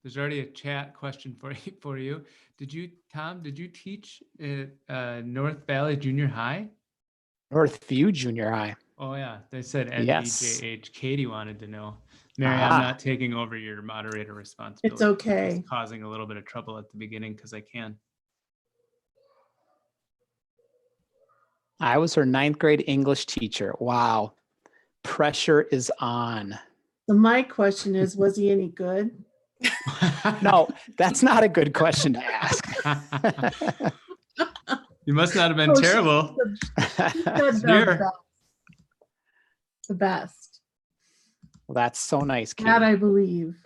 There's already a chat question for you. Tom, did you teach at North Valley Junior High? Northview Junior High. Oh yeah, they said Yes. NVJH. Katie wanted to know. Mary, I'm not taking over your moderator responsibility. It's okay. I'm just causing a little bit of trouble at the beginning because I can. I was her 9th grade English teacher. Wow. Pressure is on. So my question is, was he any good? No, that's not a good question to ask. You must not have been terrible. The best. Well, that's so nice, Katie. That I believe.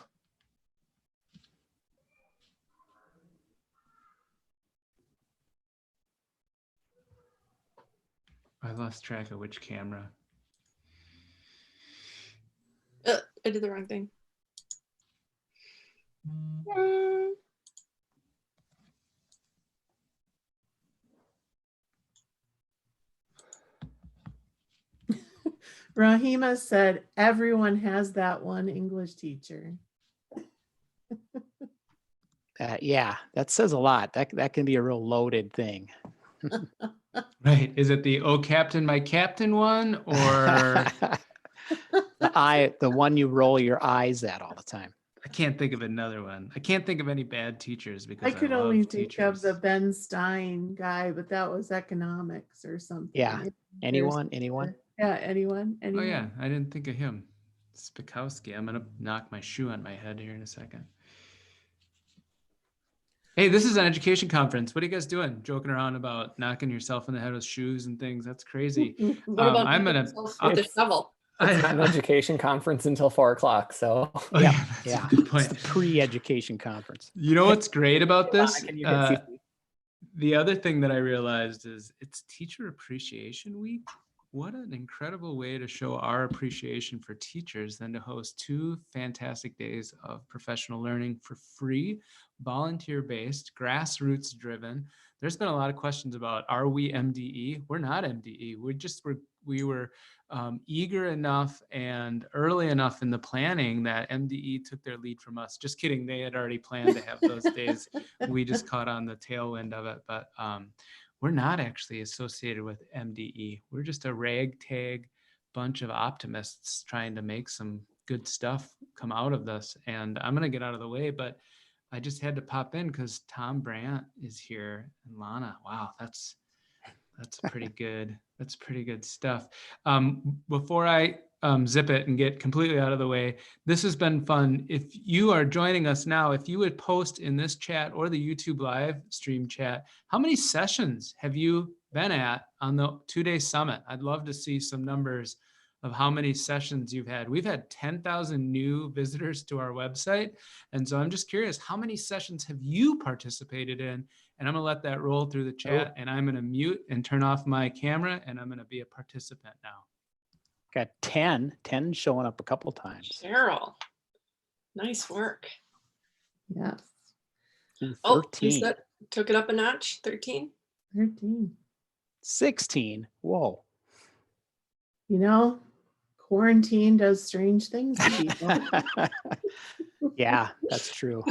I lost track of which camera. I did the wrong thing. Rahima said, everyone has that one English teacher. Yeah, that says a lot. That can be a real loaded thing. Right. Is it the "Oh Captain, my Captain" one, or the one you roll your eyes at all the time? I can't think of another one. I can't think of any bad teachers because I could only love think teachers. of the Ben Stein guy, but that was economics or something. Yeah. Anyone? Yeah, anyone? Oh yeah, I didn't think of him. Spikowski. I'm gonna knock my shoe on my head here in a second. Hey, this is an education conference. What are you guys doing? Joking around about knocking yourself in the head with shoes and things? That's crazy. What about I'm gonna with the shovel? It's not an education conference until 4 o'clock. So yeah, that's a good point. It's the pre-education conference. You know what's great about this? Can you hit CC? The other thing that I realized is it's Teacher Appreciation Week. What an incredible way to show our appreciation for teachers than to host 2 fantastic days of professional learning for free, volunteer-based, grassroots-driven. There's been a lot of questions about, are we MDE? We're not MDE. We were eager enough and early enough in the planning that MDE took their lead from us. Just kidding. They had already planned to have those days. We just caught on the tailwind of it. But we're not actually associated with MDE. We're just a ragtag bunch of optimists trying to make some good stuff come out of this. And I'm going to get out of the way, but I just had to pop in because Tom Brandt is here and Lana. Wow, that's pretty good. That's pretty good stuff. Before I zip it and get completely out of the way, this has been fun. If you are joining us now, if you would post in this chat or the YouTube live stream chat, how many sessions have you been at on the 2-day summit? I'd love to see some numbers of how many sessions you've had. We've had 10,000 new visitors to our website. And so I'm just curious, how many sessions have you participated in? And I'm gonna let that roll through the chat, and I'm gonna mute and turn off my camera, and I'm gonna be a participant now. Got 10 showing up a couple times. Cheryl, nice work. Yes. Oh, 13. Lisa took it up a notch, 13. 13. 16. Whoa. You know, quarantine does strange things to people. Yeah, that's true.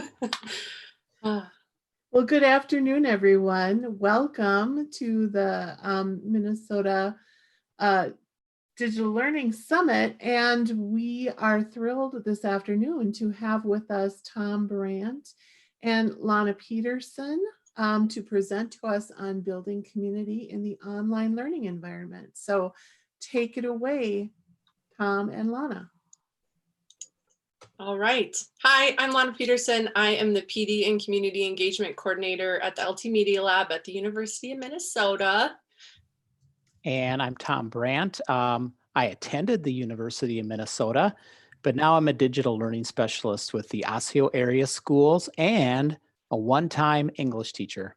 Well, good afternoon, everyone. Welcome to the Minnesota Digital Learning Summit. And we are thrilled this afternoon to have with us Tom Brandt and Lana Peterson to present to us on building community in the online learning environment. So take it away, Tom and Lana. All right. Hi, I'm Lana Peterson. I am the PD and Community Engagement Coordinator at the LT Media Lab at the University of Minnesota. And I'm Tom Brandt. I attended the University of Minnesota, but now I'm a digital learning specialist with the Osseo area schools and a one-time English teacher.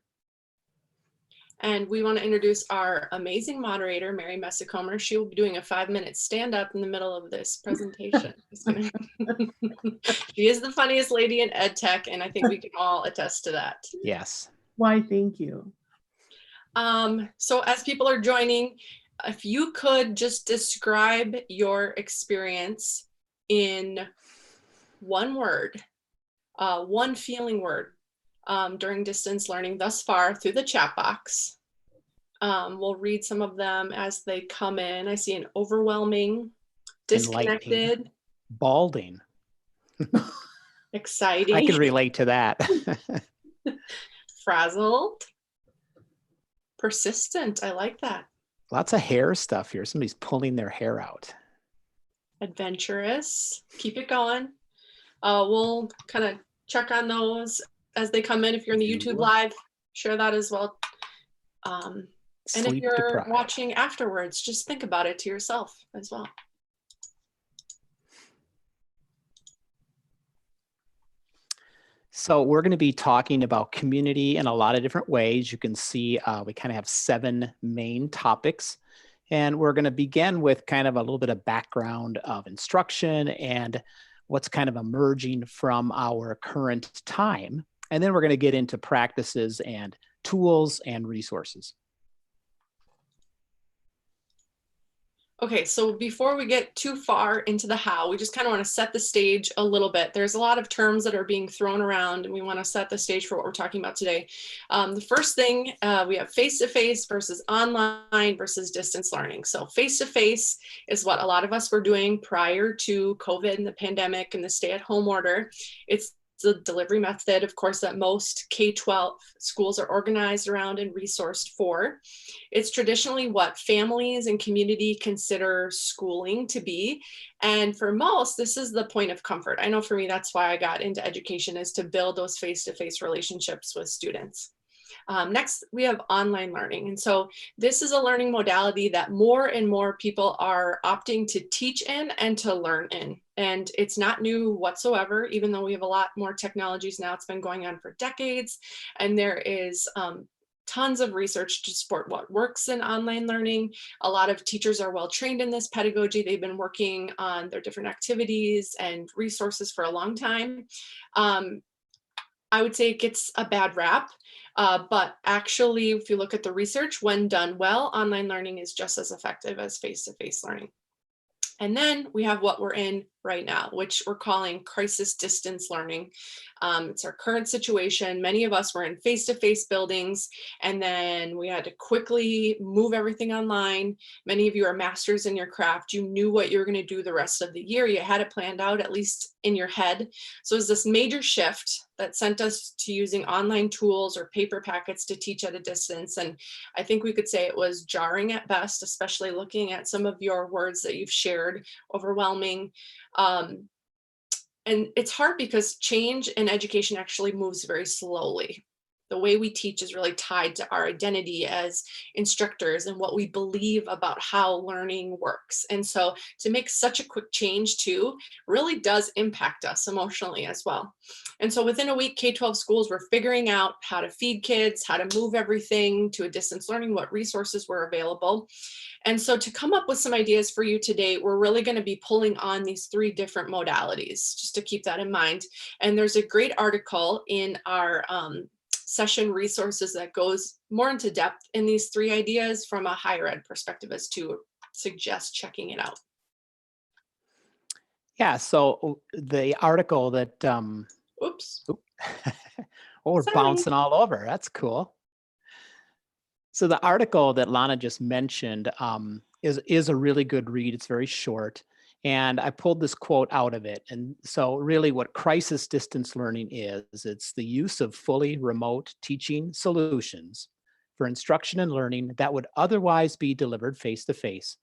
And we want to introduce our amazing moderator, Mary Messicomer. She will be doing a 5-minute stand-up in the middle of this presentation. She is the funniest lady in ed tech, and I think we can all attest to that. Yes. Why, thank you. So as people are joining, if you could just describe your experience in one word, one feeling word during distance learning thus far through the chat box. We'll read some of them as they come in. I see an overwhelming, disconnected, balding. exciting. I can relate to that. Frazzled, persistent. I like that. Lots of hair stuff here. Somebody's pulling their hair out. Adventurous. Keep it going. We'll kind of check on those as they come in. If you're in the YouTube live, share that as well. And if you're deprived. watching afterwards, just think about it to yourself as well. So we're going to be talking about community in a lot of different ways. You can see we kind of have 7 main topics. And we're going to begin with kind of a little bit of background of instruction and what's kind of emerging from our current time. And then we're going to get into practices and tools and resources. Okay, so before we get too far into the how, we just kind of want to set the stage a little bit. There's a lot of terms that are being thrown around, and we want to set the stage for what we're talking about today. The first thing, we have face-to-face versus online versus distance learning. So face-to-face is what a lot of us were doing prior to COVID and the pandemic and the stay-at-home order. It's the delivery method, of course, that most K12 schools are organized around and resourced for. It's traditionally what families and community consider schooling to be. And for most, this is the point of comfort. I know for me, that's why I got into education, is to build those face-to-face relationships with students. Next, we have online learning. And so this is a learning modality that more and more people are opting to teach in and to learn in. And it's not new whatsoever, even though we have a lot more technologies now. It's been going on for decades. And there is tons of research to support what works in online learning. A lot of teachers are well trained in this pedagogy. They've been working on their different activities and resources for a long time. I would say it gets a bad rap. But actually, if you look at the research, when done well, online learning is just as effective as face-to-face learning. And then we have what we're in right now, which we're calling crisis distance learning. It's our current situation. Many of us were in face-to-face buildings, and then we had to quickly move everything online. Many of you are masters in your craft. You knew what you were going to do the rest of the year. You had it planned out, at least in your head. So it was this major shift that sent us to using online tools or paper packets to teach at a distance. And I think we could say it was jarring at best, especially looking at some of your words that you've shared, overwhelming. And it's hard because change in education actually moves very slowly. The way we teach is really tied to our identity as instructors and what we believe about how learning works. And so to make such a quick change too really does impact us emotionally as well. And so within a week, K12 schools were figuring out how to feed kids, how to move everything to a distance learning, what resources were available. And so to come up with some ideas for you today, we're really going to be pulling on these 3 different modalities, just to keep that in mind. And there's a great article in our session resources that goes more into depth in these 3 ideas from a higher ed perspective, as to suggest checking it out. Yeah, so the article that, Oops. we're Sorry. bouncing all over. That's cool. So the article that Lana just mentioned is a really good read. It's very short. And I pulled this quote out of it. And so really what crisis distance learning is, it's the use of fully remote teaching solutions for instruction and learning that would otherwise be delivered face-to-face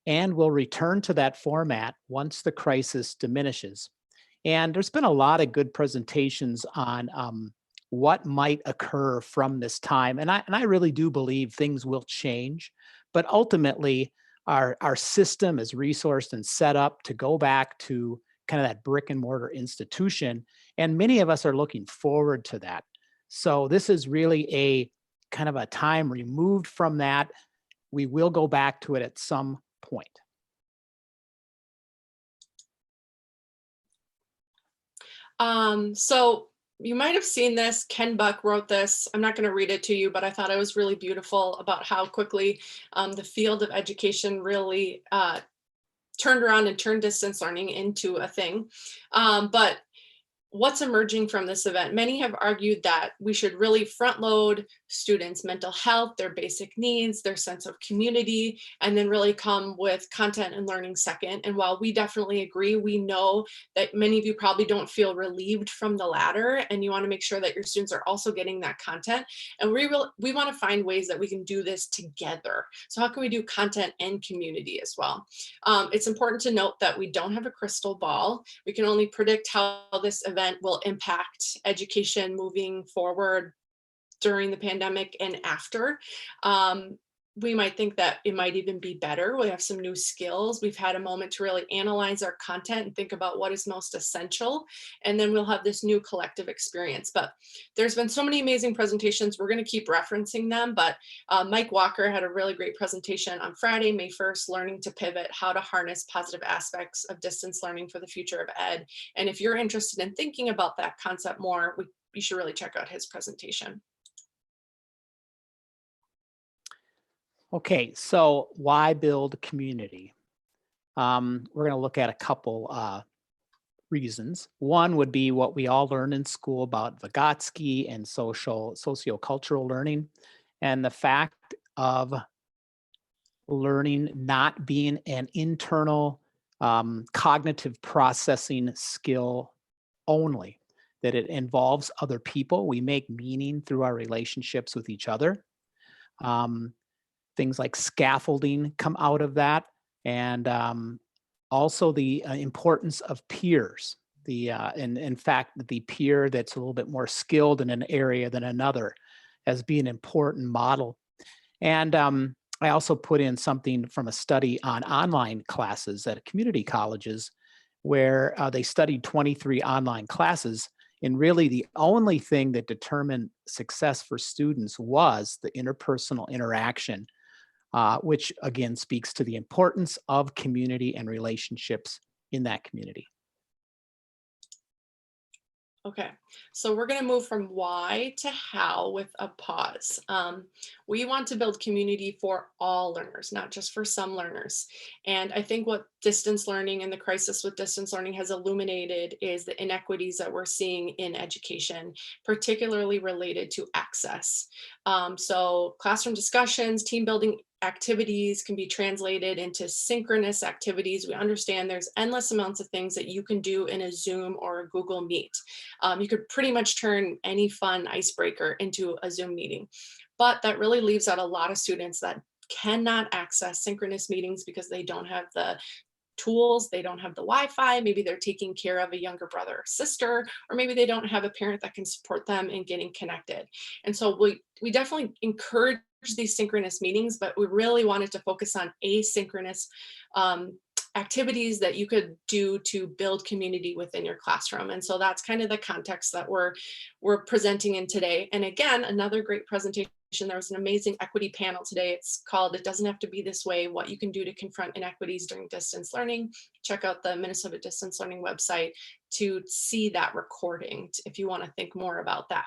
and will return to that format once the crisis diminishes. And there's been a lot of good presentations on what might occur from this time. And I really do believe things will change, but ultimately our system is resourced and set up to go back to kind of that brick and mortar institution. And many of us are looking forward to that. So this is really a kind of a time removed from that. We will go back to it at some point. So you might have seen this. Ken Buck wrote this. I'm not going to read it to you, but I thought it was really beautiful about how quickly the field of education really turned around and turned distance learning into a thing. But what's emerging from this event? Many have argued that we should really front load students' mental health, their basic needs, their sense of community, and then really come with content and learning second. And while we definitely agree, we know that many of you probably don't feel relieved from the latter, and you want to make sure that your students are also getting that content. And we want to find ways that we can do this together. So how can we do content and community as well? It's important to note that we don't have a crystal ball. We can only predict how this event will impact education moving forward during the pandemic and after. We might think that it might even be better. We have some new skills. We've had a moment to really analyze our content and think about what is most essential. And then we'll have this new collective experience. But there's been so many amazing presentations. We're going to keep referencing them. But Mike Walker had a really great presentation on Friday, May 1st, Learning to Pivot, how to harness positive aspects of distance learning for the future of ed. And if you're interested in thinking about that concept more, you should really check out his presentation. Okay, so why build community? We're going to look at a couple reasons. One would be what we all learn in school about Vygotsky and sociocultural learning, and the fact of learning not being an internal cognitive processing skill only, that it involves other people. We make meaning through our relationships with each other. Things like scaffolding come out of that, and also the importance of peers. And in fact, the peer that's a little bit more skilled in an area than another as being an important model. And I also put in something from a study on online classes at community colleges, where they studied 23 online classes. And really the only thing that determined success for students was the interpersonal interaction, which again speaks to the importance of community and relationships in that community. Okay, so we're going to move from why to how with a pause. We want to build community for all learners, not just for some learners. And I think what distance learning and the crisis with distance learning has illuminated is the inequities that we're seeing in education, particularly related to access. So classroom discussions, team building activities can be translated into synchronous activities. We understand there's endless amounts of things that you can do in a Zoom or a Google Meet. You could pretty much turn any fun icebreaker into a Zoom meeting, but that really leaves out a lot of students that cannot access synchronous meetings because they don't have the tools, they don't have the Wi-Fi, maybe they're taking care of a younger brother or sister, or maybe they don't have a parent that can support them in getting connected. And so we definitely encourage these synchronous meetings, but we really wanted to focus on asynchronous activities that you could do to build community within your classroom. And so that's kind of the context that we're presenting in today. And again, another great presentation. There was an amazing equity panel today. It's called "It Doesn't Have to Be This Way: What You Can Do to Confront Inequities During Distance Learning." Check out the Minnesota Distance Learning website to see that recording if you want to think more about that.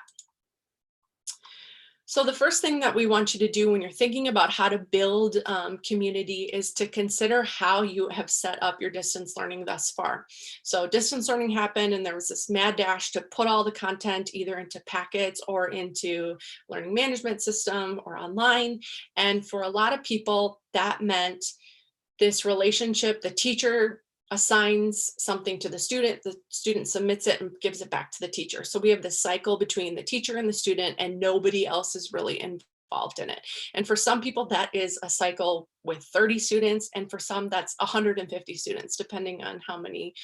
So the first thing that we want you to do when you're thinking about how to build community is to consider how you have set up your distance learning thus far. So distance learning happened and there was this mad dash to put all the content either into packets or into learning management system or online. And for a lot of people, that meant this relationship, the teacher assigns something to the student submits it and gives it back to the teacher. So we have this cycle between the teacher and the student and nobody else is really involved in it. And for some people that is a cycle with 30 students, and for some that's 150 students, depending on how many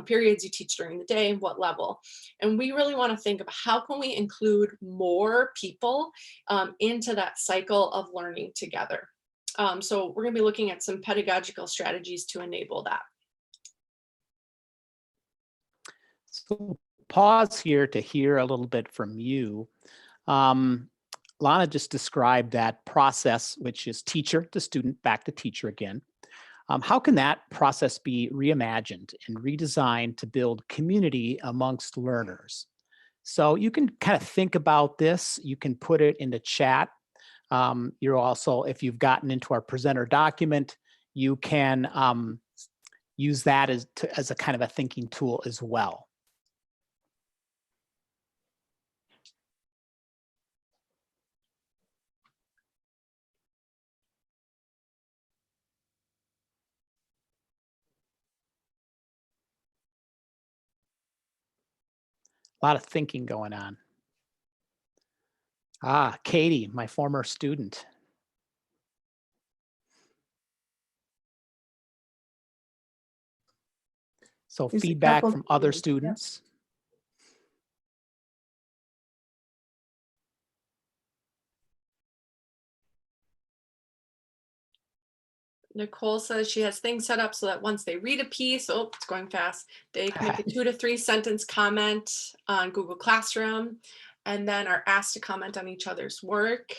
periods you teach during the day and what level. And we really want to think of how can we include more people into that cycle of learning together. So we're going to be looking at some pedagogical strategies to enable that. So pause here to hear a little bit from you. Lana just described that process, which is teacher to student, back to teacher again. How can that process be reimagined and redesigned to build community amongst learners? So you can kind of think about this. You can put it in the chat. You're also, if you've gotten into our presenter document, you can use that as a kind of a thinking tool as well. A lot of thinking going on. Ah, Katie, my former student. So There's a feedback couple from other things, yep. students. Nicole says she has things set up so that once they read a piece, oh, it's going fast, they can make a 2 to 3 sentence comment on Google Classroom and then are asked to comment on each other's work.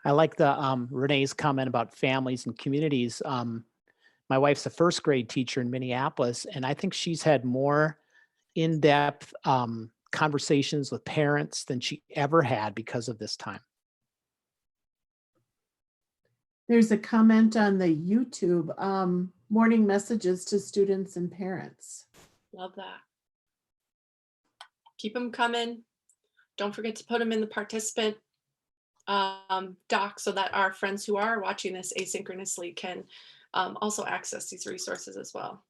I like the Renee's comment about families and communities. My wife's a first grade teacher in Minneapolis, and I think she's had more in-depth conversations with parents than she ever had because of this time. There's a comment on the YouTube, morning messages to students and parents. Love that. Keep them coming. Don't forget to put them in the participant doc so that our friends who are watching this asynchronously can also access these resources as well.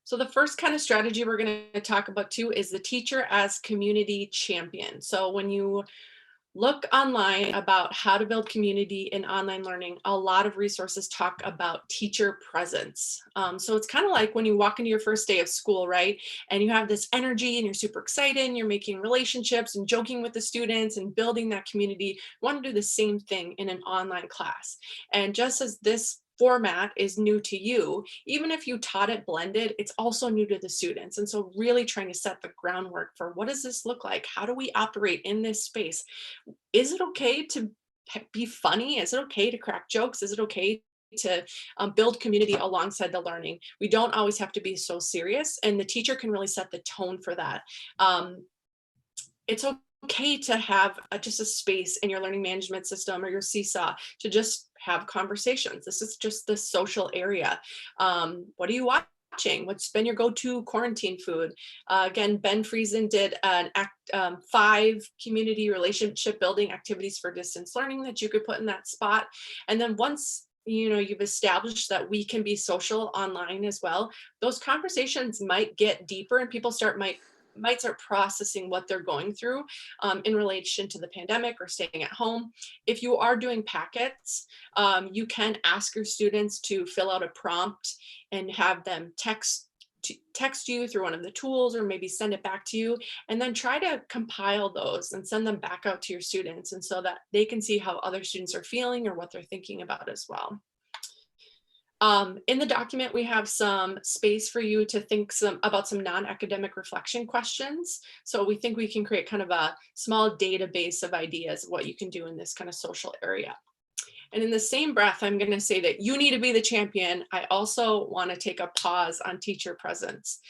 So the first kind of strategy we're going to talk about too is the teacher as community champion. So when you look online about how to build community in online learning, a lot of resources talk about teacher presence. So it's kind of like when you walk into your first day of school, right? And you have this energy and you're super excited and you're making relationships and joking with the students and building that community. You want to do the same thing in an online class. And just as this format is new to you, even if you taught it blended, it's also new to the students. And so really trying to set the groundwork for what does this look like? How do we operate in this space? Is it okay to be funny? Is it okay to crack jokes? Is it okay to build community alongside the learning? We don't always have to be so serious, and the teacher can really set the tone for that. It's okay to have just a space in your learning management system or your Seesaw to just have conversations. This is just the social area. What are you watching? What's been your go-to quarantine food? Again, Ben Friesen did an 5 community relationship building activities for distance learning that you could put in that spot. And then once you've established that we can be social online as well, those conversations might get deeper and people might start processing what they're going through in relation to the pandemic or staying at home. If you are doing packets, you can ask your students to fill out a prompt and have them text you through one of the tools or maybe send it back to you, and then try to compile those and send them back out to your students, and so that they can see how other students are feeling or what they're thinking about as well. In the document, we have some space for you to think about some non-academic reflection questions. So we think we can create kind of a small database of ideas of what you can do in this kind of social area. And in the same breath, I'm going to say that you need to be the champion. I also want to take a pause on teacher presence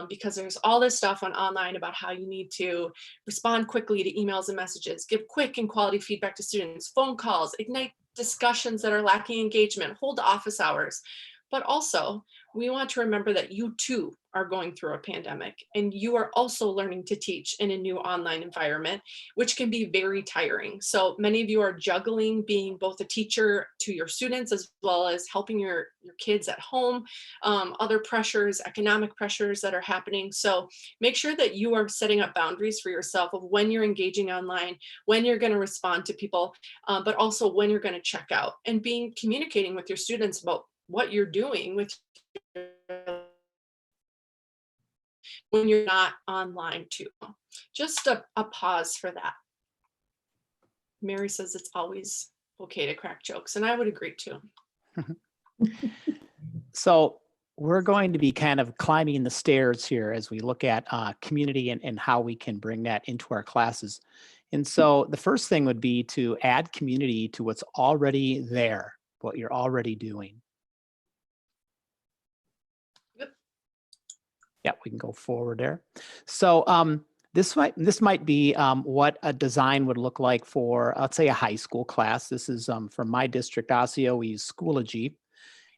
because there's all this stuff online about how you need to respond quickly to emails and messages, give quick and quality feedback to students, phone calls, ignite discussions that are lacking engagement, hold office hours. But also, we want to remember that you too are going through a pandemic and you are also learning to teach in a new online environment, which can be very tiring. So many of you are juggling being both a teacher to your students as well as helping your kids at home, other pressures, economic pressures that are happening. So make sure that you are setting up boundaries for yourself of when you're engaging online, when you're going to respond to people, but also when you're going to check out, and communicating with your students about what you're doing with when you're not online too. Just a pause for that. Mary says it's always okay to crack jokes, and I would agree too. So we're going to be kind of climbing the stairs here as we look at community and how we can bring that into our classes. And so the first thing would be to add community to what's already there, what you're already doing. Yeah, we can go forward there. So this might be what a design would look like for, let's say, a high school class. This is from my district, Osseo. We use Schoology.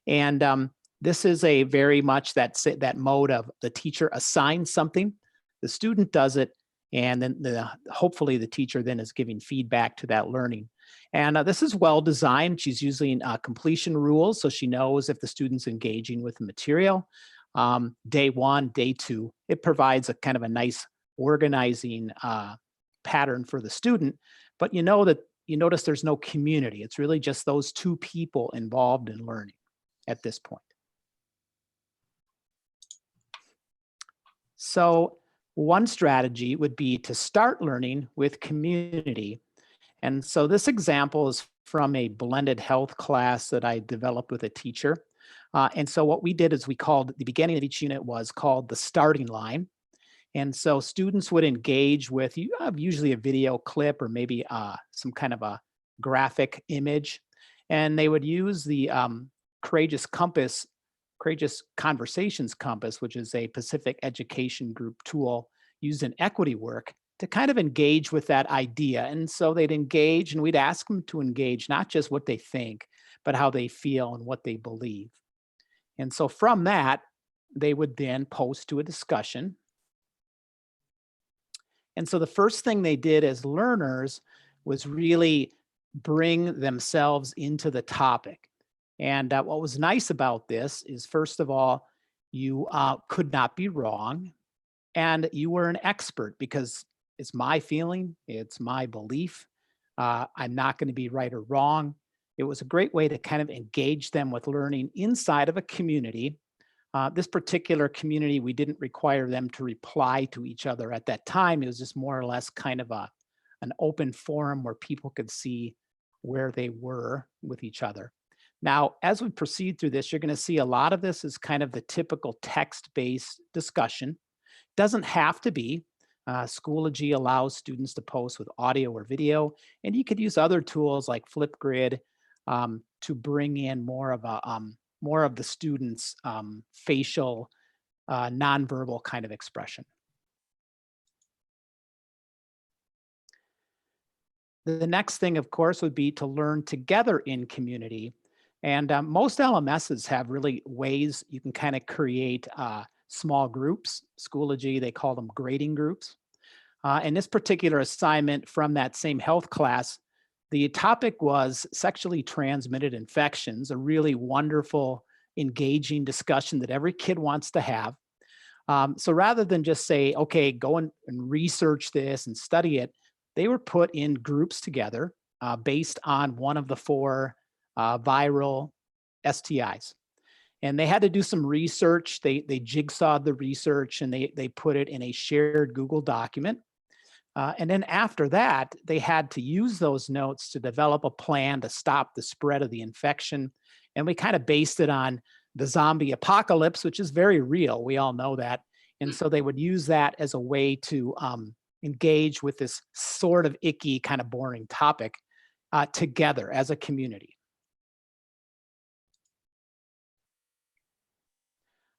And this is a very much that mode of the teacher assigns something, the student does it, and then hopefully the teacher then is giving feedback to that learning. And this is well designed. She's using completion rules, so she knows if the student's engaging with the material. Day one, day two, it provides a kind of a nice organizing pattern for the student. But you notice there's no community. It's really just those two people involved in learning at this point. So one strategy would be to start learning with community. And so this example is from a blended health class that I developed with a teacher. And so what we did is we called the beginning of each unit was called the starting line. And so students would engage with, you have usually a video clip or maybe some kind of a graphic image. And they would use the Courageous Conversations Compass, which is a Pacific Education Group tool used in equity work to kind of engage with that idea. And so they'd engage and we'd ask them to engage, not just what they think, but how they feel and what they believe. And so from that, they would then post to a discussion. And so the first thing they did as learners was really bring themselves into the topic. And what was nice about this is, first of all, you could not be wrong. And you were an expert because it's my feeling, it's my belief. I'm not going to be right or wrong. It was a great way to kind of engage them with learning inside of a community. This particular community, we didn't require them to reply to each other at that time. It was just more or less kind of an open forum where people could see where they were with each other. Now, as we proceed through this, you're going to see a lot of this is kind of the typical text-based discussion. Doesn't have to be. Schoology allows students to post with audio or video, and you could use other tools like Flipgrid to bring in more of the students' facial, nonverbal kind of expression. The next thing, of course, would be to learn together in community. And most LMSs have really ways you can kind of create small groups. Schoology, they call them grading groups. And this particular assignment from that same health class, the topic was sexually transmitted infections, a really wonderful, engaging discussion that every kid wants to have. So rather than just say, okay, go and research this and study it, they were put in groups together based on one of the four viral STIs. And they had to do some research. They jigsawed the research and they put it in a shared Google document. And then after that, they had to use those notes to develop a plan to stop the spread of the infection. And we kind of based it on the zombie apocalypse, which is very real. We all know that. And so they would use that as a way to engage with this sort of icky, kind of boring topic together as a community.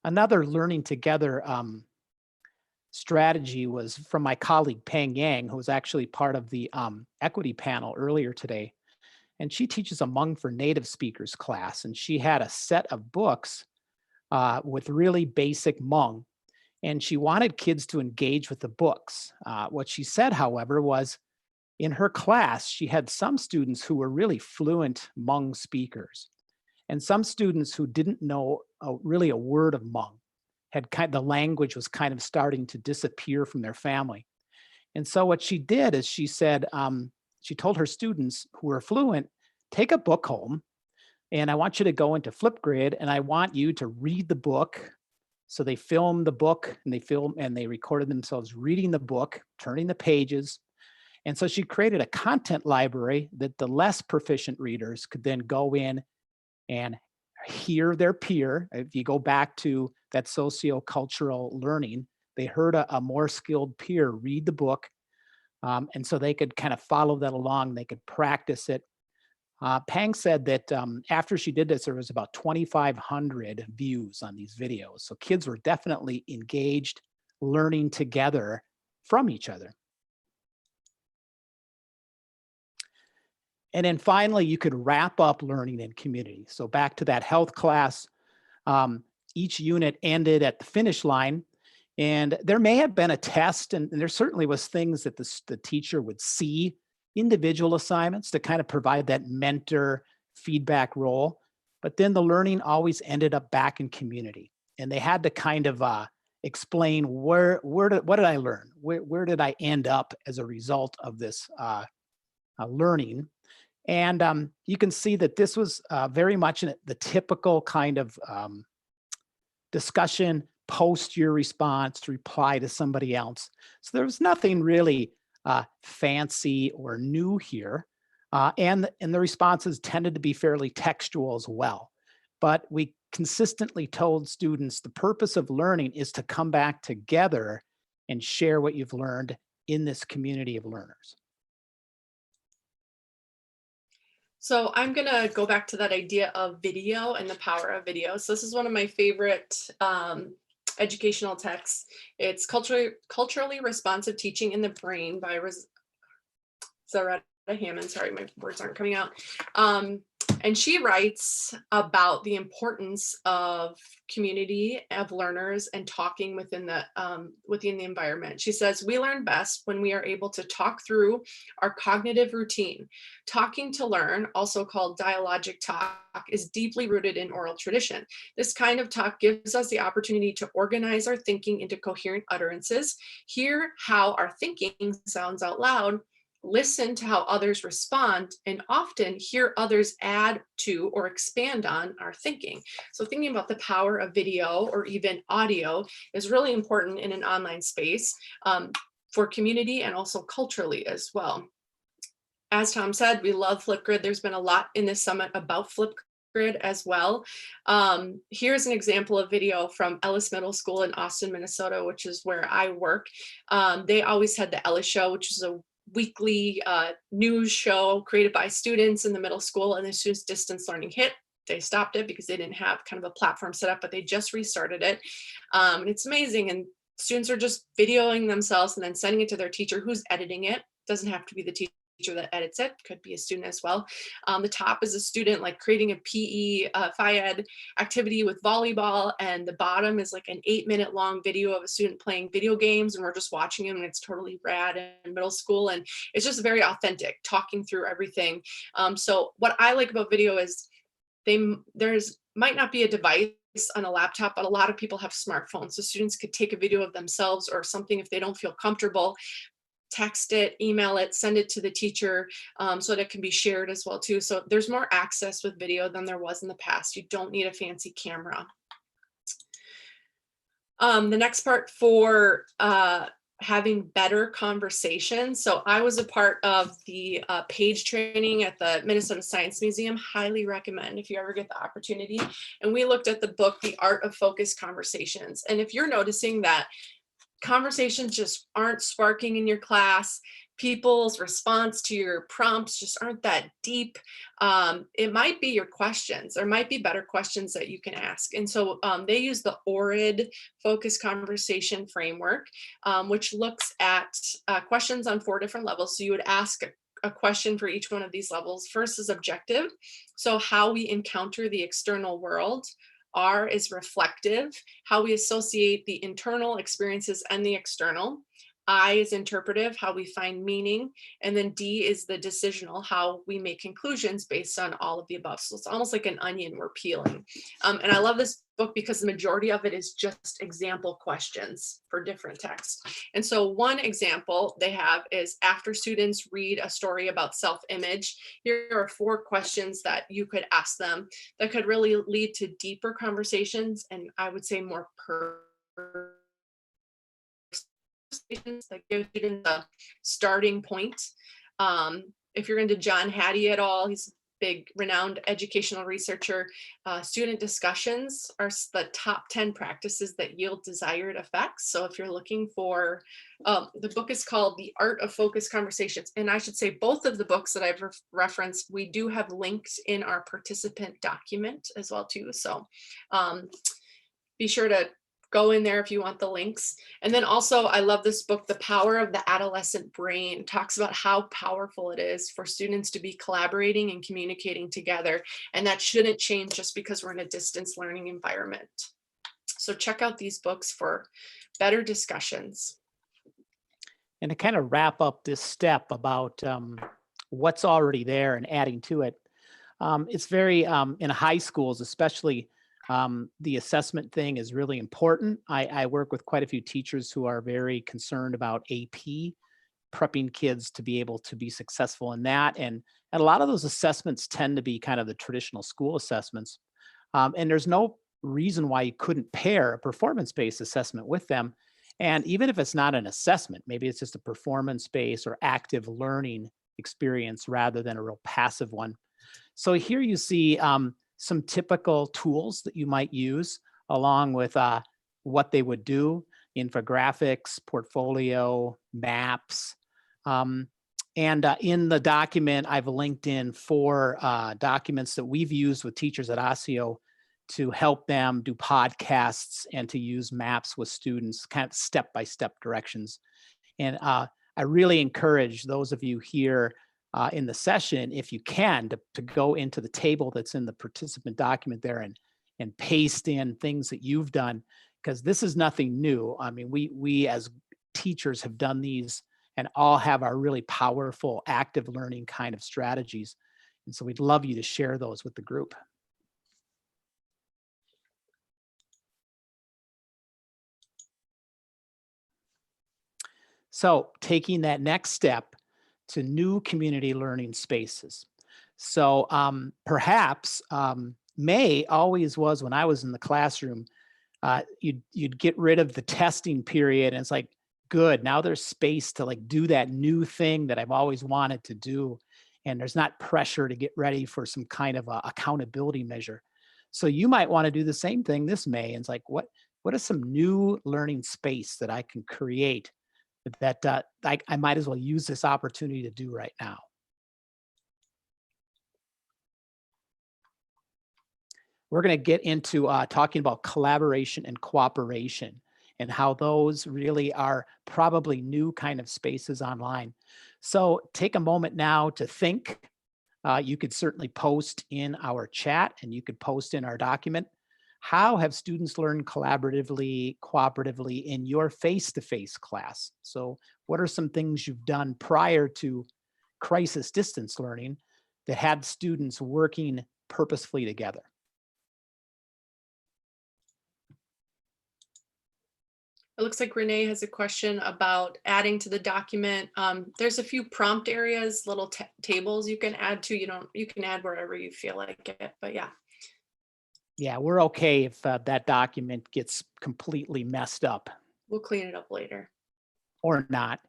Another learning together strategy was from my colleague Peng Yang, who was actually part of the equity panel earlier today. And she teaches a Hmong for Native Speakers class. And she had a set of books with really basic Hmong. And she wanted kids to engage with the books. What she said, however, was in her class, she had some students who were really fluent Hmong speakers. And some students who didn't know really a word of Hmong. The language was kind of starting to disappear from their family. And so what she did is she said, she told her students who were fluent, take a book home and I want you to go into Flipgrid and I want you to read the book. So they filmed the book and they recorded themselves reading the book, turning the pages. And so she created a content library that the less proficient readers could then go in and hear their peer. If you go back to that sociocultural learning, they heard a more skilled peer read the book. And so they could kind of follow that along. They could practice it. Pang said that after she did this, there was about 2,500 views on these videos. So kids were definitely engaged, learning together from each other. And then finally, you could wrap up learning in community. So back to that health class, each unit ended at the finish line. And there may have been a test, and there certainly was things that the teacher would see, individual assignments to kind of provide that mentor feedback role. But then the learning always ended up back in community. And they had to kind of explain what did I learn? Where did I end up as a result of this learning? And you can see that this was very much the typical kind of discussion, post your response to reply to somebody else. So there was nothing really fancy or new here. And the responses tended to be fairly textual as well. But we consistently told students the purpose of learning is to come back together and share what you've learned in this community of learners. So I'm going to go back to that idea of video and the power of video. So this is one of my favorite educational texts. It's Culturally Responsive Teaching in the Brain by Zaretta Hammond. Sorry, my words aren't coming out. And she writes about the importance of community of learners and talking within the environment. She says, we learn best when we are able to talk through our cognitive routine. Talking to learn, also called dialogic talk, is deeply rooted in oral tradition. This kind of talk gives us the opportunity to organize our thinking into coherent utterances, hear how our thinking sounds out loud, listen to how others respond, and often hear others add to or expand on our thinking. So thinking about the power of video or even audio is really important in an online space for community and also culturally as well. As Tom said, we love Flipgrid. There's been a lot in this summit about Flipgrid as well. Here's an example of video from Ellis Middle School in Austin, Minnesota, which is where I work. They always had the Ellis Show, which is a weekly news show created by students in the middle school, and as soon as distance learning hit, they stopped it because they didn't have kind of a platform set up, but they just restarted it. And it's amazing. And students are just videoing themselves and then sending it to their teacher who's editing it. Doesn't have to be the teacher that edits it, could be a student as well. The top is a student like creating a PE Phi-Ed activity with volleyball, and the bottom is like an 8-minute long video of a student playing video games, and we're just watching him, and it's totally rad in middle school, and it's just very authentic, talking through everything. So what I like about video is there's might not be a device on a laptop, but a lot of people have smartphones, so students could take a video of themselves or something if they don't feel comfortable, text it, email it, send it to the teacher so that it can be shared as well too. So there's more access with video than there was in the past. You don't need a fancy camera. The next part for having better conversations. So I was a part of the PAGE training at the Minnesota Science Museum. Highly recommend if you ever get the opportunity. And we looked at the book, The Art of Focused Conversations. And if you're noticing that conversations just aren't sparking in your class, people's response to your prompts just aren't that deep, it might be your questions. There might be better questions that you can ask. And so they use the ORID focused conversation framework, which looks at questions on 4 different levels. So you would ask a question for each one of these levels. First is objective, so how we encounter the external world. R is reflective, how we associate the internal experiences and the external. I is interpretive, how we find meaning. And then D is the decisional, how we make conclusions based on all of the above. So it's almost like an onion we're peeling. And I love this book because the majority of it is just example questions for different texts. And so one example they have is after students read a story about self-image, here are 4 questions that you could ask them that could really lead to deeper conversations, and I would say more that give students a starting point. If you're into John Hattie at all, he's big renowned educational researcher, student discussions are the top 10 practices that yield desired effects. So if you're looking for, the book is called The Art of Focused Conversations. And I should say both of the books that I've referenced, we do have linked in our participant document as well too. So be sure to go in there if you want the links. And then also, I love this book, The Power of the Adolescent Brain. It talks about how powerful it is for students to be collaborating and communicating together. And that shouldn't change just because we're in a distance learning environment. So check out these books for better discussions. And to kind of wrap up this step about what's already there and adding to it, it's very, in high schools especially, the assessment thing is really important. I work with quite a few teachers who are very concerned about AP, prepping kids to be able to be successful in that. And a lot of those assessments tend to be kind of the traditional school assessments. And there's no reason why you couldn't pair a performance-based assessment with them. And even if it's not an assessment, maybe it's just a performance-based or active learning experience rather than a real passive one. So here you see some typical tools that you might use along with what they would do: infographics, portfolio, maps. And in the document, I've linked in 4 documents that we've used with teachers at Asio to help them do podcasts and to use maps with students, kind of step-by-step directions. And I really encourage those of you here in the session, if you can, to go into the table that's in the participant document there and paste in things that you've done, because this is nothing new. I mean, we as teachers have done these and all have our really powerful active learning kind of strategies. And so we'd love you to share those with the group. So taking that next step to new community learning spaces. So perhaps May always was, when I was in the classroom, you'd get rid of the testing period and it's like, good, now there's space to like do that new thing that I've always wanted to do. And there's not pressure to get ready for some kind of a accountability measure. So you might want to do the same thing this May. And it's like, what is some new learning space that I can create that I might as well use this opportunity to do right now? We're going to get into talking about collaboration and cooperation and how those really are probably new kind of spaces online. So take a moment now to think. You could certainly post in our chat and you could post in our document. How have students learned collaboratively, cooperatively in your face-to-face class? So what are some things you've done prior to crisis distance learning that had students working purposefully together? It looks like Renee has a question about adding to the document. There's a few prompt areas, little tables you can add to. You can add wherever you feel like it, but yeah. Yeah, we're okay if that document gets completely messed up. We'll clean it up later. Or not.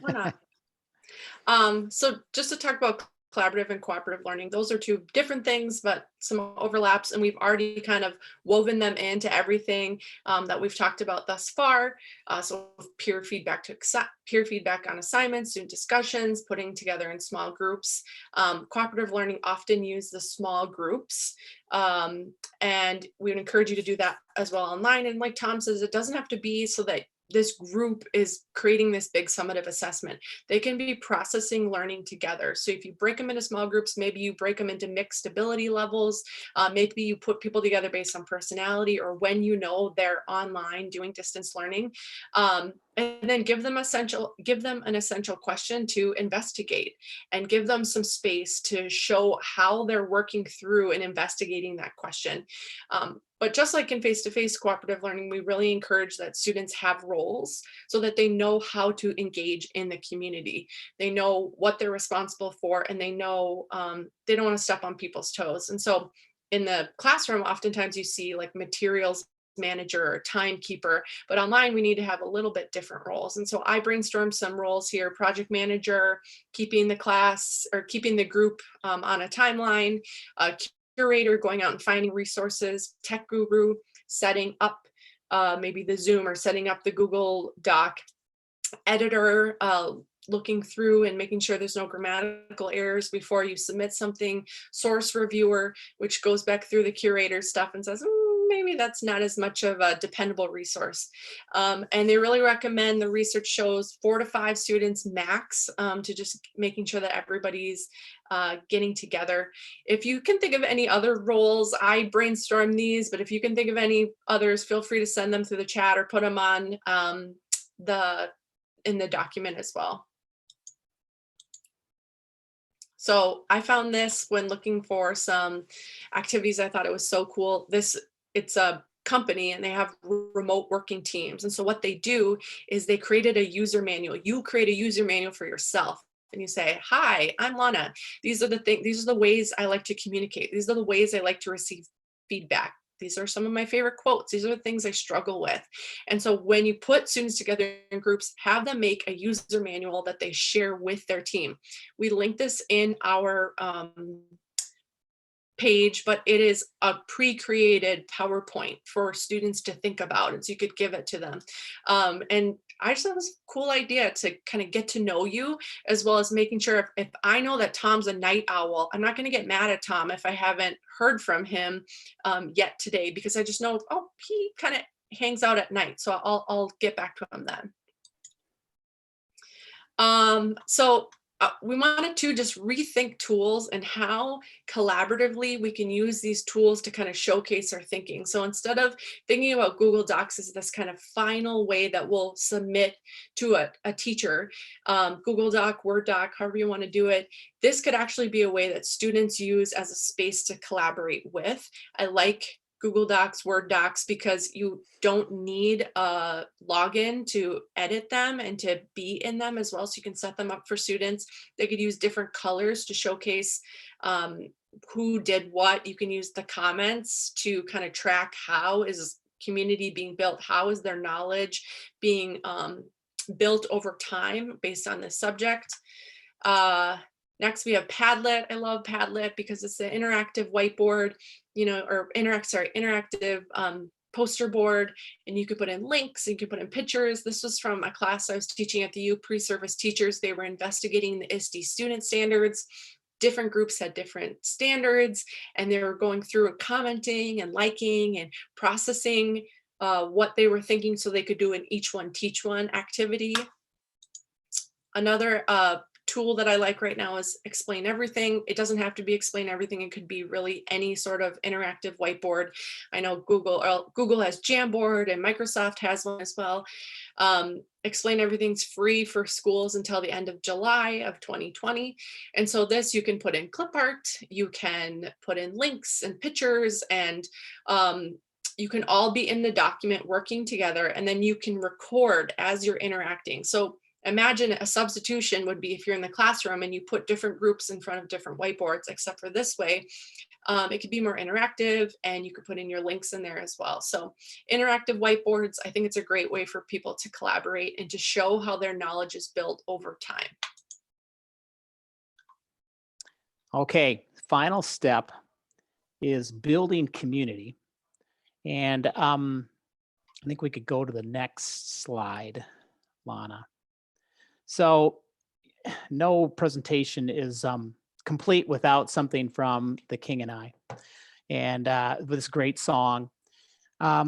Or not. So just to talk about collaborative and cooperative learning, those are 2 different things, but some overlaps, and we've already kind of woven them into everything that we've talked about thus far. So peer feedback on assignments, student discussions, putting together in small groups. Cooperative learning often use the small groups, and we would encourage you to do that as well online. And like Tom says, it doesn't have to be so that this group is creating this big summative assessment. They can be processing learning together. So if you break them into small groups, maybe you break them into mixed ability levels. Maybe you put people together based on personality or when you know they're online doing distance learning. And then give them an essential question to investigate and give them some space to show how they're working through and investigating that question. But just like in face-to-face cooperative learning, we really encourage that students have roles so that they know how to engage in the community. They know what they're responsible for, and they know they don't want to step on people's toes. And so in the classroom, oftentimes you see like materials manager or timekeeper, but online we need to have a little bit different roles. And so I brainstormed some roles here: project manager, keeping the class or keeping the group on a timeline, curator, going out and finding resources, tech guru, setting up maybe the Zoom or setting up the Google Doc, editor, looking through and making sure there's no grammatical errors before you submit something, source reviewer, which goes back through the curator stuff and says, maybe that's not as much of a dependable resource. And they really recommend, the research shows, 4 to 5 students max, to just making sure that everybody's getting together. If you can think of any other roles, I brainstorm these, but if you can think of any others, feel free to send them through the chat or put them on in the document as well. So I found this when looking for some activities. I thought it was so cool. It's a company and they have remote working teams. And so what they do is they created a user manual. You create a user manual for yourself. And you say, hi, I'm Lana. These are the ways I like to communicate. These are the ways I like to receive feedback. These are some of my favorite quotes. These are the things I struggle with. And so when you put students together in groups, have them make a user manual that they share with their team. We link this in our page, but it is a pre-created PowerPoint for students to think about, and so you could give it to them. And I just thought it was a cool idea to kind of get to know you, as well as making sure if I know that Tom's a night owl, I'm not going to get mad at Tom if I haven't heard from him yet today, because I just know, oh, he kind of hangs out at night, so I'll get back to him then. We wanted to just rethink tools and how collaboratively we can use these tools to kind of showcase our thinking. So instead of thinking about Google Docs as this kind of final way that we'll submit to a teacher, Google Doc, Word Doc, however you want to do it, this could actually be a way that students use as a space to collaborate with. I like Google Docs, Word Docs, because you don't need a login to edit them and to be in them as well. So you can set them up for students. They could use different colors to showcase who did what. You can use the comments to kind of track how is community being built, how is their knowledge being built over time based on this subject. Next, we have Padlet. I love Padlet because it's an interactive whiteboard, or interactive poster board, and you could put in links, and you could put in pictures. This was from a class I was teaching at the U, pre-service teachers. They were investigating the ISTE student standards. Different groups had different standards, and they were going through and commenting and liking and processing what they were thinking so they could do an each one teach one activity. Another tool that I like right now is Explain Everything. It doesn't have to be Explain Everything. It could be really any sort of interactive whiteboard. I know Google has Jamboard, and Microsoft has one as well. Explain Everything's free for schools until the end of July of 2020. And so this, you can put in clip art, you can put in links and pictures, and you can all be in the document working together, and then you can record as you're interacting. So imagine a substitution would be if you're in the classroom and you put different groups in front of different whiteboards, except for this way, it could be more interactive, and you could put in your links in there as well. So interactive whiteboards, I think it's a great way for people to collaborate and to show how their knowledge is built over time. Okay, final step is building community. And I think we could go to the next slide, Lana. So no presentation is complete without something from The King and I, and this great song. I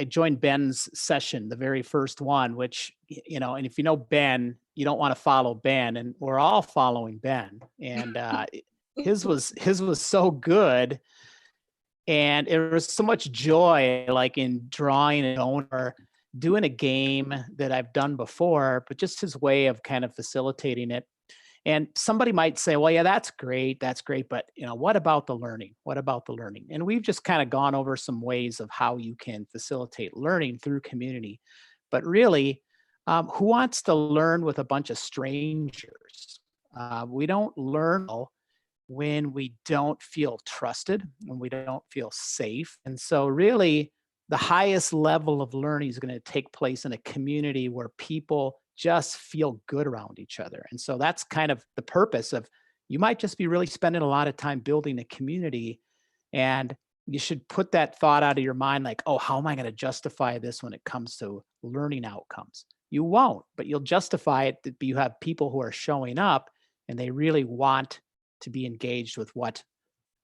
joined Ben's session, the very first one, which, and if you know Ben, you don't want to follow Ben, and we're all following Ben, and his was so good. And there was so much joy, like in drawing a donor, doing a game that I've done before, but just his way of kind of facilitating it. And somebody might say, well, yeah, that's great. But what about the learning? What about the learning? And we've just kind of gone over some ways of how you can facilitate learning through community. But really, who wants to learn with a bunch of strangers? We don't learn when we don't feel trusted, when we don't feel safe. And so really the highest level of learning is going to take place in a community where people just feel good around each other. And so that's kind of the purpose of, you might just be really spending a lot of time building a community, and you should put that thought out of your mind, like, oh, how am I going to justify this when it comes to learning outcomes? You won't, but you'll justify it that you have people who are showing up and they really want to be engaged with what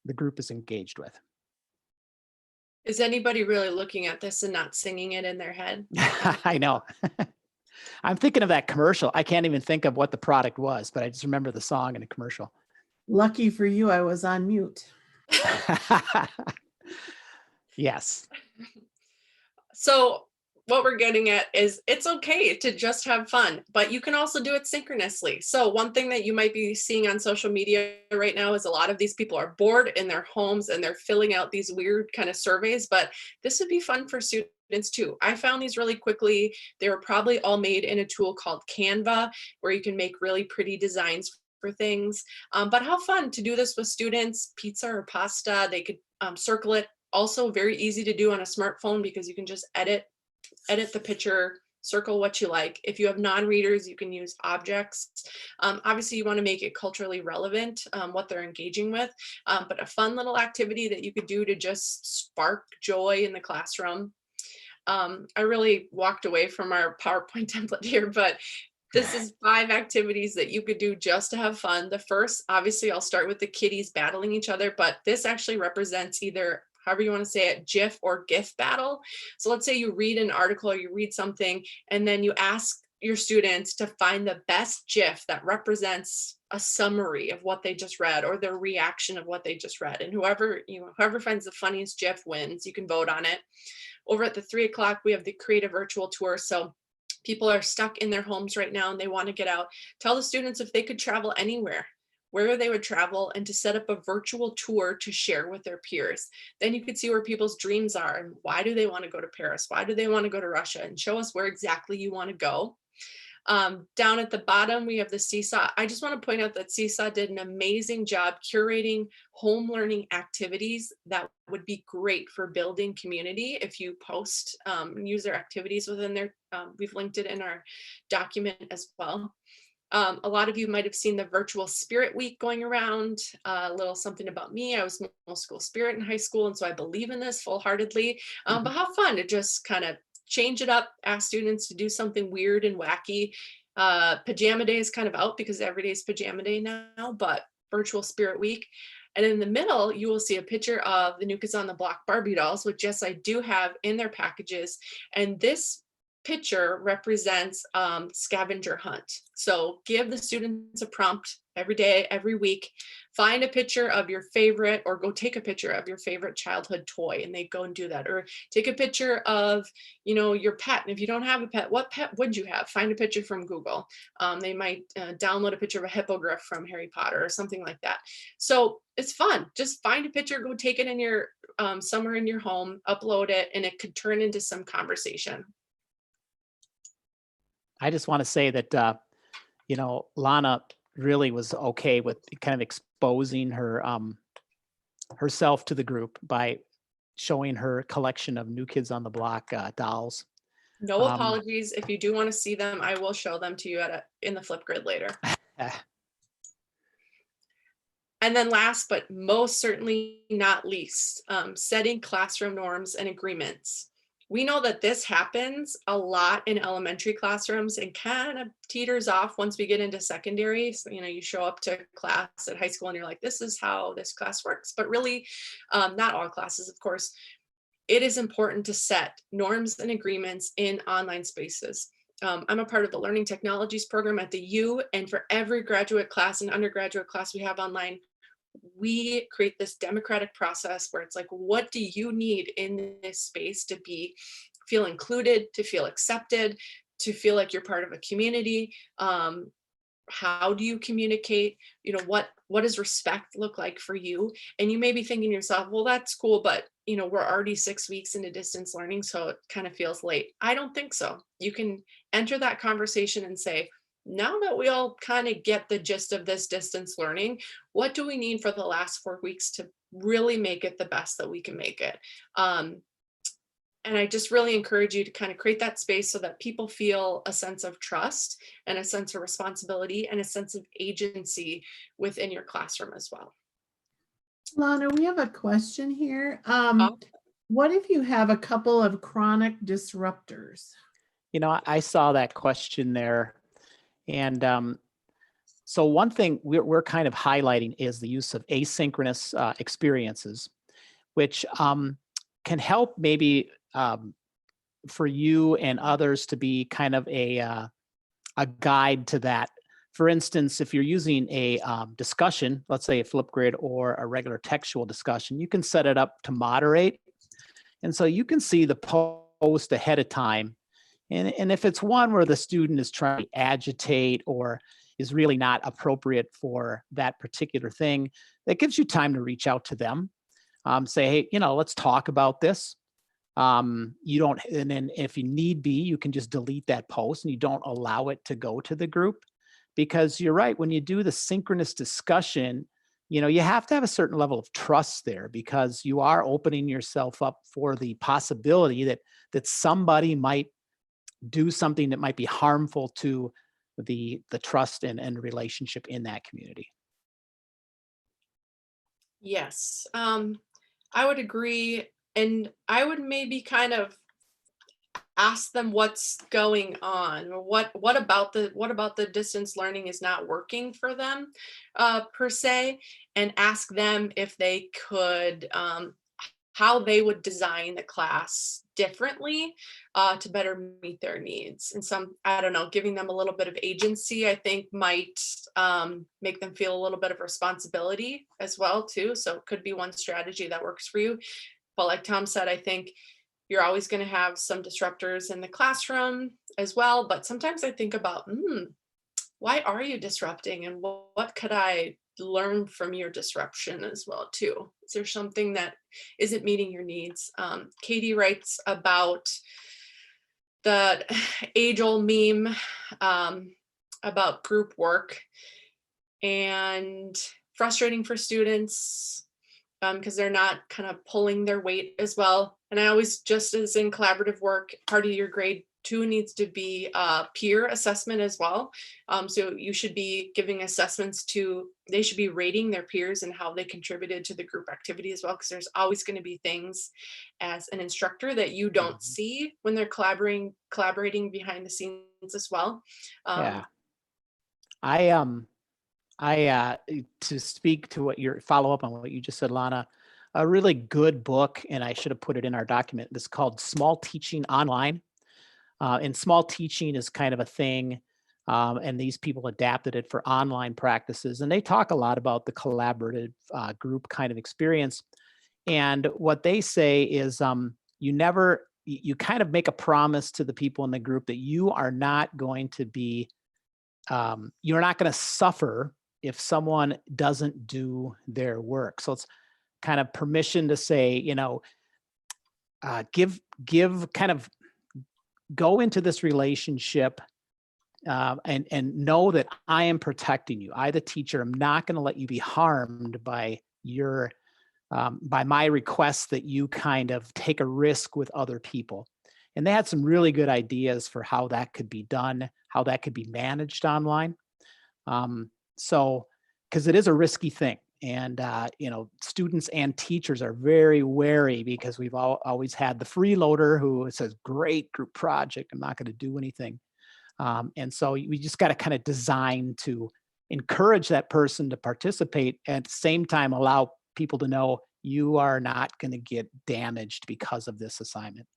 the group is engaged with. Is anybody really looking at this and not singing it in their head? I know. I'm thinking of that commercial. I can't even think of what the product was, but I just remember the song in the commercial. Lucky for you, I was on mute. Yes. So what we're getting at is it's okay to just have fun, but you can also do it synchronously. So one thing that you might be seeing on social media right now is a lot of these people are bored in their homes and they're filling out these weird kind of surveys, but this would be fun for students too. I found these really quickly. They were probably all made in a tool called Canva, where you can make really pretty designs for things. But how fun to do this with students, pizza or pasta. They could circle it. Also very easy to do on a smartphone because you can just edit the picture, circle what you like. If you have non-readers, you can use objects. Obviously, you want to make it culturally relevant, what they're engaging with, but a fun little activity that you could do to just spark joy in the classroom. I really walked away from our PowerPoint template here, but this is 5 activities that you could do just to have fun. The first, obviously, I'll start with the kiddies battling each other, but this actually represents either, however you want to say it, GIF or GIF battle. So let's say you read an article or you read something, and then you ask your students to find the best GIF that represents a summary of what they just read or their reaction of what they just read. And whoever finds the funniest GIF wins. You can vote on it. Over at the 3 o'clock, we have the creative virtual tour. So people are stuck in their homes right now and they want to get out. Tell the students if they could travel anywhere, where they would travel, and to set up a virtual tour to share with their peers. Then you could see where people's dreams are and why do they want to go to Paris? Why do they want to go to Russia? And show us where exactly you want to go. Down at the bottom, we have the Seesaw. I just want to point out that Seesaw did an amazing job curating home learning activities that would be great for building community. If you post use their activities within their, we've linked it in our document as well. A lot of you might have seen the virtual spirit week going around. A little something about me. I was middle school spirit in high school, and so I believe in this full-heartedly. But how fun to just kind of change it up, ask students to do something weird and wacky. Pajama day is kind of out because every day is pajama day now, but virtual spirit week. And in the middle, you will see a picture of the New Kids on the Block Barbie dolls, which yes, I do have in their packages. And this picture represents scavenger hunt. So give the students a prompt every day, every week. Find a picture of your favorite, or go take a picture of your favorite childhood toy, and they go and do that. Or take a picture of, your pet. And if you don't have a pet, what pet would you have? Find a picture from Google. They might download a picture of a hippogriff from Harry Potter or something like that. So it's fun. Just find a picture, go take it in your somewhere in your home, upload it, and it could turn into some conversation. I just want to say that, Lana really was okay with kind of exposing her herself to the group by showing her collection of New Kids on the Block dolls. No apologies. If you do want to see them, I will show them to you in the Flipgrid later. And then last, but most certainly not least, setting classroom norms and agreements. We know that this happens a lot in elementary classrooms and kind of teeters off once we get into secondary. So, you show up to class at high school and you're like, this is how this class works. But really, not all classes, of course. It is important to set norms and agreements in online spaces. I'm a part of the Learning Technologies program at the U, and for every graduate class and undergraduate class we have online, we create this democratic process where it's like, what do you need in this space to feel included, to feel accepted, to feel like you're part of a community? How do you communicate? What does respect look like for you? And you may be thinking to yourself, well, that's cool, but we're already 6 weeks into distance learning, so it kind of feels late. I don't think so. You can enter that conversation and say, now that we all kind of get the gist of this distance learning, what do we need for the last 4 weeks to really make it the best that we can make it? And I just really encourage you to kind of create that space so that people feel a sense of trust and a sense of responsibility and a sense of agency within your classroom as well. Lana, we have a question here. Oh. What if you have a couple of chronic disruptors? You know, I saw that question there. And so one thing we're kind of highlighting is the use of asynchronous experiences, which can help maybe for you and others to be kind of a guide to that. For instance, if you're using a discussion, let's say a Flipgrid or a regular textual discussion, you can set it up to moderate. And so you can see the post ahead of time. And if it's one where the student is trying to agitate or is really not appropriate for that particular thing, that gives you time to reach out to them. Say, hey, you know, let's talk about this. You don't, and then if you need be, you can just delete that post and you don't allow it to go to the group. Because you're right, when you do the synchronous discussion, you know, you have to have a certain level of trust there because you are opening yourself up for the possibility that somebody might do something that might be harmful to the trust and relationship in that community. Yes, I would agree. And I would maybe kind of ask them what's going on, or what about the distance learning is not working for them per se, and ask them if they could how they would design the class differently to better meet their needs. And some, I don't know, giving them a little bit of agency, I think might make them feel a little bit of responsibility as well too. So it could be one strategy that works for you. But like Tom said, I think you're always going to have some disruptors in the classroom as well. But sometimes I think about, why are you disrupting, and what could I learn from your disruption as well too? Is there something that isn't meeting your needs? Katie writes about the age-old meme about group work and frustrating for students because they're not kind of pulling their weight as well. And I always, just as in collaborative work, part of your grade 2 needs to be peer assessment as well. So you should be giving assessments to, they should be rating their peers and how they contributed to the group activity as well, because there's always going to be things as an instructor that you don't see when they're collaborating behind the scenes as well. Yeah. To speak to what your follow up on what you just said, Lana, a really good book, and I should have put it in our document. It's called Small Teaching Online. And small teaching is kind of a thing. And these people adapted it for online practices. And they talk a lot about the collaborative group kind of experience. And what they say is you kind of make a promise to the people in the group that you are not going to be, you're not going to suffer if someone doesn't do their work. So it's kind of permission to say, you know, give kind of go into this relationship and know that I am protecting you. I, the teacher, am not going to let you be harmed by your by my request that you kind of take a risk with other people. And they had some really good ideas for how that could be done, how that could be managed online. So, because it is a risky thing. And, you know, students and teachers are very wary because we've always had the freeloader who says, great group project, I'm not going to do anything. And so we just got to kind of design to encourage that person to participate, at the same time allow people to know you are not going to get damaged because of this assignment.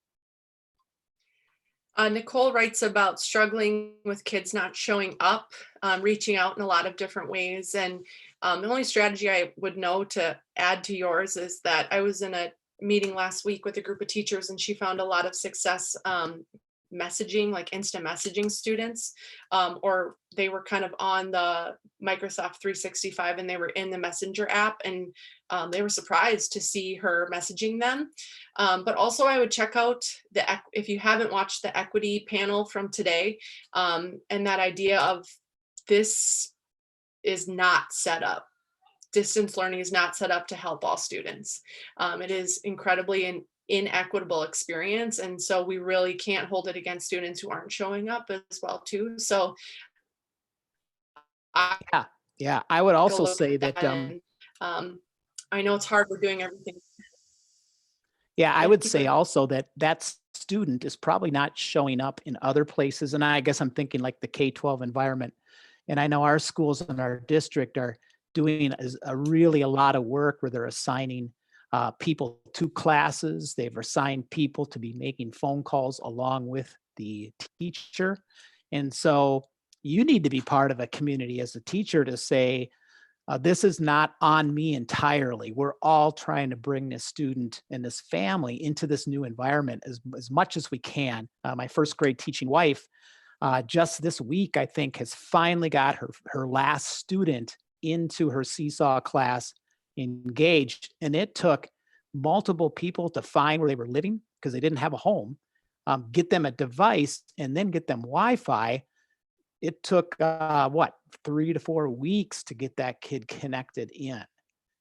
Nicole writes about struggling with kids not showing up, reaching out in a lot of different ways. And the only strategy I would know to add to yours is that I was in a meeting last week with a group of teachers, and she found a lot of success messaging, like instant messaging students, or they were kind of on the Microsoft 365 and they were in the Messenger app, and they were surprised to see her messaging them. But also I would check out if you haven't watched the equity panel from today, and that idea of this is not set up. Distance learning is not set up to help all students. It is incredibly an inequitable experience. And so we really can't hold it against students who aren't showing up as well too. So Yeah. I would also say that, I know it's hard. We're doing everything. yeah, I would say also that that student is probably not showing up in other places. And I guess I'm thinking like the K12 environment. And I know our schools in our district are doing a lot of work where they're assigning people to classes. They've assigned people to be making phone calls along with the teacher. And so you need to be part of a community as a teacher to say, this is not on me entirely. We're all trying to bring this student and this family into this new environment as much as we can. My first grade teaching wife, just this week, I think, has finally got her last student into her seesaw class engaged. And it took multiple people to find where they were living because they didn't have a home, get them a device, and then get them Wi-Fi. It took 3 to 4 weeks to get that kid connected in.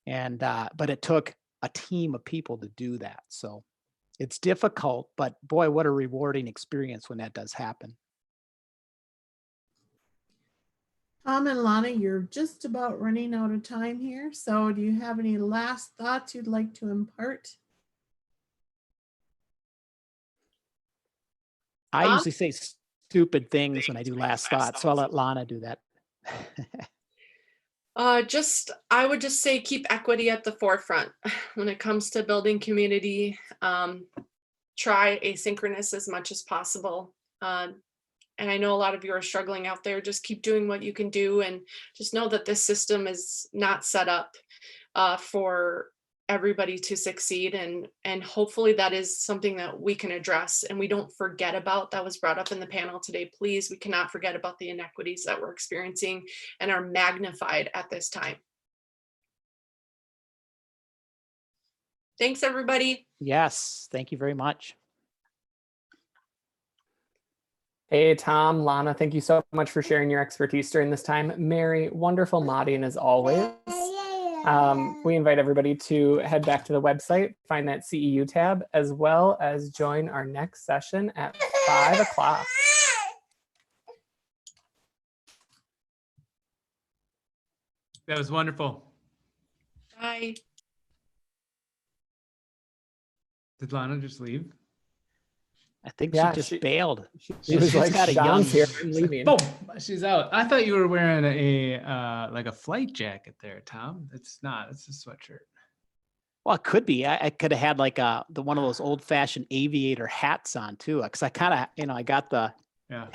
And but it took a team of people to do that. So it's difficult, but boy, what a rewarding experience when that does happen. Tom and Lana, you're just about running out of time here. So do you have any last thoughts you'd like to impart? I usually say stupid things when I do last thoughts, so I'll let Lana do that. I would just say keep equity at the forefront when it comes to building community. Try asynchronous as much as possible. And I know a lot of you are struggling out there. Just keep doing what you can do, and just know that this system is not set up for everybody to succeed. And hopefully that is something that we can address and we don't forget about. That was brought up in the panel today. Please, we cannot forget about the inequities that we're experiencing and are magnified at this time. Thanks, everybody. Yes, thank you very much. Hey, Tom, Lana, thank you so much for sharing your expertise during this time. Mary, wonderful modding as always. We invite everybody to head back to the website, find that CEU tab, as well as join our next session at 5 o'clock. That was wonderful. Bye. Did Lana just leave? I think Yeah, she just bailed. She was like, got a John's young- here, I'm leaving. Boom, she's out. I thought you were wearing a like a flight jacket there, Tom. It's not. It's a sweatshirt. Well, it could be. I could have had like one of those old-fashioned aviator hats on too, because I kind of, I got the Yeah.